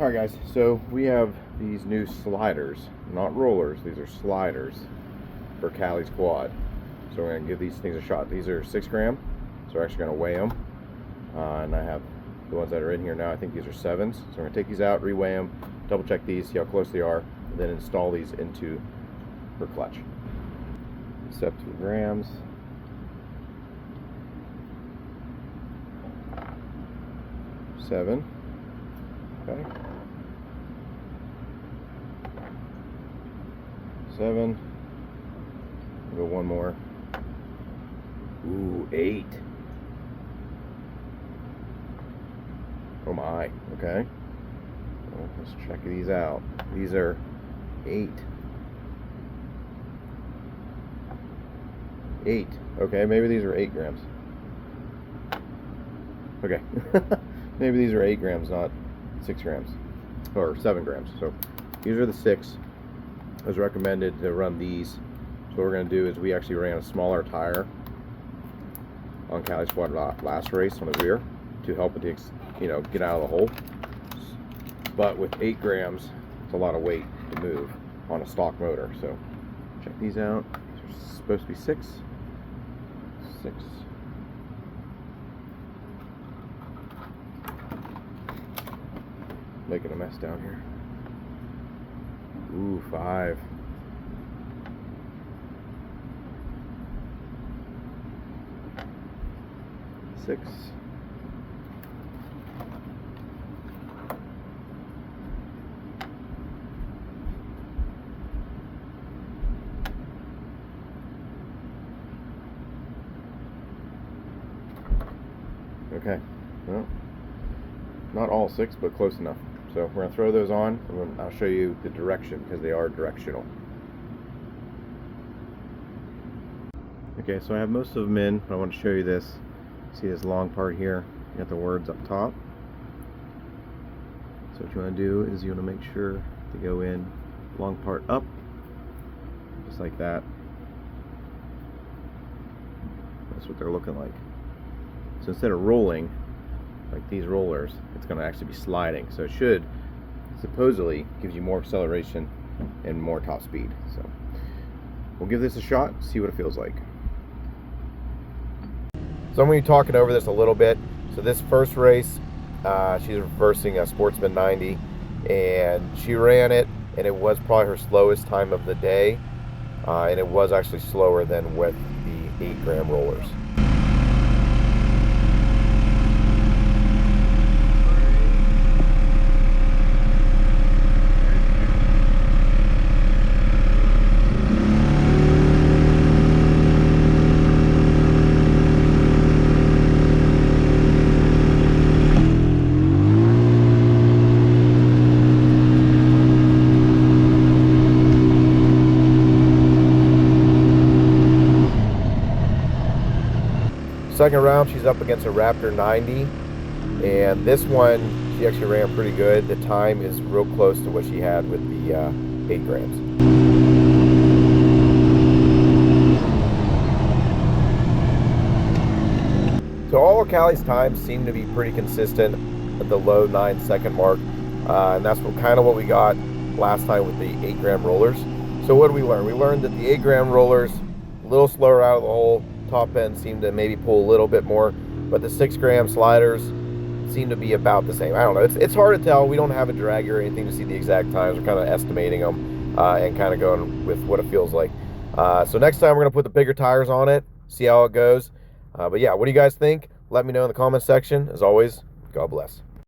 Alright guys, so we have these new sliders, not rollers, these are sliders for Callie's quad. So we're going to give these things a shot. These are 6 gram, so we're actually going to weigh them. And I have the ones that are in here now, I think these are 7s. So we're going to take these out, reweigh them, double check these, see how close they are, and then install these into her clutch. Set to grams. Seven. Okay. 7. Go one more. Ooh, 8. Oh my. Okay. Well, let's check these out. These are 8. 8. Okay, maybe these are 8 grams. Okay. Maybe these are 8 grams, not 6 grams. Or 7 grams. So these are the 6. It was recommended to run these. So what we're going to do is we actually ran a smaller tire on Callie's quad last race on the rear to help it to, get out of the hole. But with 8 grams, it's a lot of weight to move on a stock motor. So check these out. These are supposed to be 6. 6. Making a mess down here. Ooh, 5. 6. Okay, well, not all 6, but close enough. So we're going to throw those on, and I'll show you the direction because they are directional. Okay, so I have most of them in, but I want to show you this. See this long part here? You got the words up top. So what you want to do is you want to make sure to go in long part up, just like that. That's what they're looking like. So instead of rolling, like these rollers, it's going to actually be sliding. So it should, supposedly, gives you more acceleration and more top speed. So we'll give this a shot, see what it feels like. So I'm going to be talking over this a little bit. So this first race, she's reversing a Sportsman 90, and she ran it, and it was probably her slowest time of the day, and it was actually slower than with the 8 gram rollers. Second round, she's up against a Raptor 90, and this one she actually ran pretty good. The time is real close to what she had with the 8 grams. So all of Callie's times seem to be pretty consistent at the low 9-second mark, and that's what we got last time with the 8 gram rollers. So what did we learn? We learned that the 8 gram rollers a little slower out of the hole. Top end seemed to maybe pull a little bit more, but the 6 gram sliders seem to be about the same. I don't know. It's hard to tell. We don't have a dragger or anything to see the exact times. We're kind of estimating them and kind of going with what it feels like. So next time we're going to put the bigger tires on it, see how it goes. But yeah, what do you guys think? Let me know in the comment section. As always, God bless.